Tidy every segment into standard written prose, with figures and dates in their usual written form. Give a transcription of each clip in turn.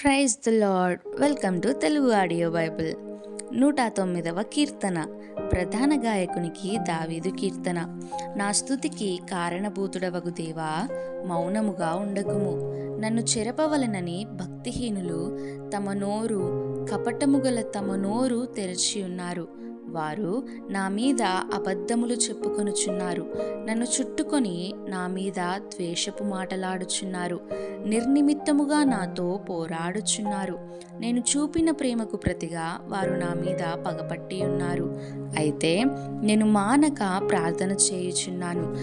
Praise the Lord. Welcome to Telugu audio Bible. 109వ కీర్తన, ప్రధాన గాయకునికి దావీదు కీర్తన. నా స్తుతికి కారణభూతుడవగు దేవా, మౌనముగా ఉండకుము. నన్ను చెరపవలనని భక్తిహీనులు కపటముగల తమ నోరు తెరచి ఉన్నారు. వారు నా మీద అబద్ధములు చెప్పుకొనుచున్నారు. నన్ను చుట్టుకొని నా మీద ద్వేషపు మాటలాడుచున్నారు. నిర్నిమిత్తముగా నాతో పోరాడుచున్నారు. నేను చూపిన ప్రేమకు ప్రతిగా వారు నా మీద పగపట్టి ఉన్నారు. అయితే నేను మానక ప్రార్థన చేయుచున్నాను.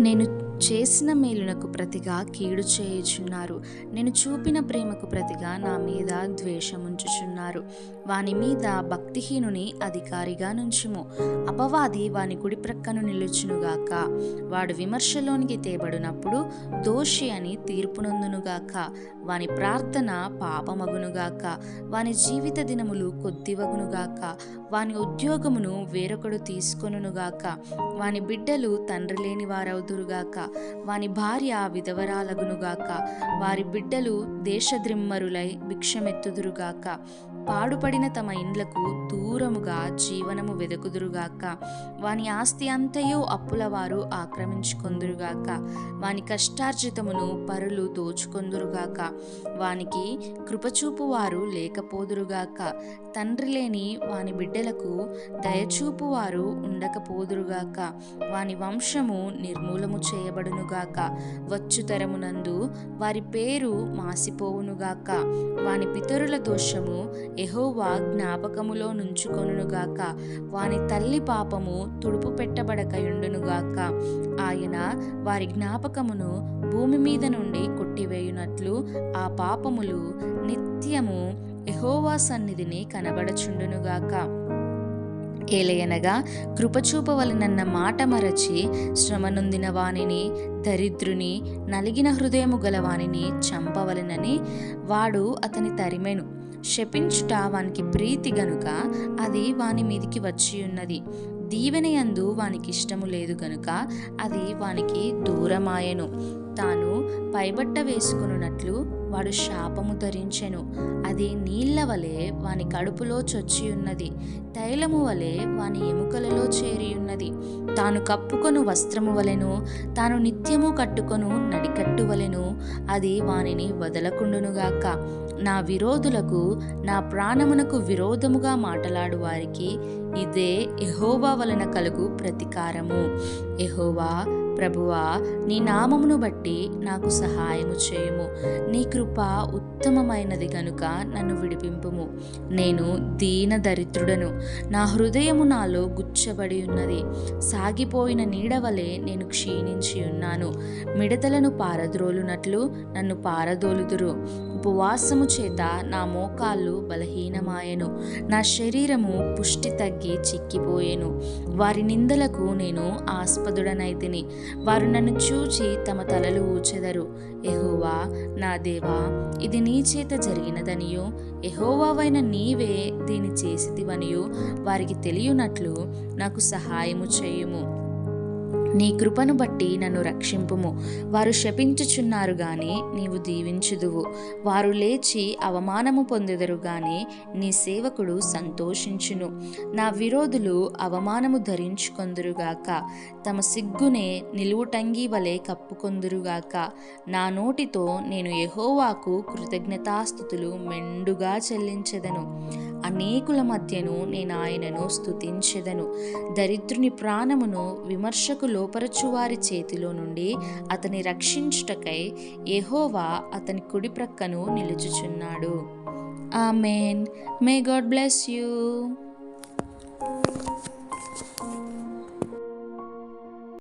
నేను చేసిన మేలునకు ప్రతిగా కీడు చేయుచున్నారు. నేను చూపిన ప్రేమకు ప్రతిగా నా మీద ద్వేషముంచుచున్నారు. వాని మీద భక్తిహీనుని అధికారిగా నుంచుము. అపవాది వాని కుడి ప్రక్కను నిలుచునుగాక. వాడు విమర్శలోనికి తేబడినప్పుడు దోషి అని తీర్పునొందునుగాక. వాని ప్రార్థన పాపమగునుగాక. వాని జీవిత దినములు కొద్దివగునుగాక. వాని ఉద్యోగమును వేరొకడు తీసుకొనుగాక. వాని బిడ్డలు తండ్రి లేని వారవుదురుగాక. వాని భార్య విధవరాలగునుగాక. వారి బిడ్డలు దేశద్రిమ్మరులై భిక్షమెత్తుదురుగాక. పాడుపడిన తమ ఇండ్లకు దూరముగా జీవనము వెదకుదురుగాక. వాని ఆస్తి అంతయు అప్పులవారు ఆక్రమించుకొందురుగాక. వాని కష్టార్జితమును పరులు దోచుకొందురుగాక. వానికి కృపచూపువారు లేకపోదురుగాక. తండ్రి లేని వాని బిడ్డలకు దయచూపువారు ఉండకపోదురుగాక. వాని వంశము నిర్మూలము చేయబడునుగాక. వచ్చుతరమునందు వారి పేరు మాసిపోవునుగాక. వాని పితరుల దోషము యెహోవా జ్ఞాపకములో నుంచుకొనుగాక. వాని తల్లి పాపము తుడుపు పెట్టబడకయుండునుగాక. ఆయన వారి జ్ఞాపకమును భూమి మీద నుండి కొట్టివేయునట్లు ఆ పాపములు నిత్యము యెహోవా సన్నిధిని కనబడచుండునుగాక. ఏలయనగా కృపచూపవలనన్న మాట మరచి శ్రమనొందిన వానిని, దరిద్రుని, నలిగిన హృదయము గల వానిని చంపవలనని వాడు అతని తరిమెను. శపించుట వానికి ప్రీతి గనుక అది వాని మీదికి వచ్చి ఉన్నది. దీవెనయందు వానికి ఇష్టము లేదు గనుక అది వానికి దూరమాయెను. తాను పైబట్ట వేసుకొనున్నట్లు వాడు శాపము ధరించెను. అది నీళ్ల వలె వాని కడుపులో చొచ్చి ఉన్నది. తైలము వలె వాని ఎముకలలో చేరియున్నది. తాను కప్పుకొను వస్త్రము వలెను, తాను నిత్యము కట్టుకొను నడికట్టు వలెను అది వానిని వదలకుండునుగాక. నా విరోధులకు, నా ప్రాణమునకు విరోధముగా మాటలాడు వారికి ఇదే యెహోవా వలన కలుగు ప్రతికారము. యెహోవా, ప్రభువా, నీ నామమును బట్టి నాకు సహాయము చేయుము. నీ కృప ఉత్తమమైనది గనుక నన్ను విడిపింపుము. నేను దీన దరిద్రుడను. నా హృదయము నాలో గుచ్చబడి ఉన్నది. సాగిపోయిన నీడవలే నేను క్షీణించి ఉన్నాను. మిడతలను పారద్రోలునట్లు నన్ను పారదోలుదురు. ఉపవాసము చేత నా మోకాళ్ళు బలహీనమాయెను. నా శరీరము పుష్టి తగ్గి చిక్కిపోయెను. వారి నిందలకు నేను ఆస్పదుడనైతిని. వారు నన్ను చూచి తమ తలలు ఊచెదరు. యెహోవా, నా దేవా, ఇది నీ చేత జరిగినదనియు యెహోవావైన నీవే దీని చేసితివనియు వారికి తెలియనట్లు నాకు సహాయము చేయుము. నీ కృపను బట్టి నన్ను రక్షింపుము. వారు శపించుచున్నారు గాని నీవు దీవించుదువు. వారు లేచి అవమానము పొందెదరు గాని నీ సేవకుడు సంతోషించును. నా విరోధులు అవమానము ధరించుకొందురుగాక. తమ సిగ్గునే నిలువుటంగి వలె కప్పుకొందురుగాక. నా నోటితో నేను యెహోవాకు కృతజ్ఞతాస్తుతులు మెండుగా చెల్లించెదను. అనేకుల మధ్యను నేను ఆయనను స్తుతించెదను. దరిద్రుని ప్రాణమును విమర్శకు లోపరచువారి చేతిలో నుండి అతని రక్షించుటకై యెహోవా అతని కుడి ప్రక్కను నిలుచుచున్నాడు. ఆమేన్. May God bless you.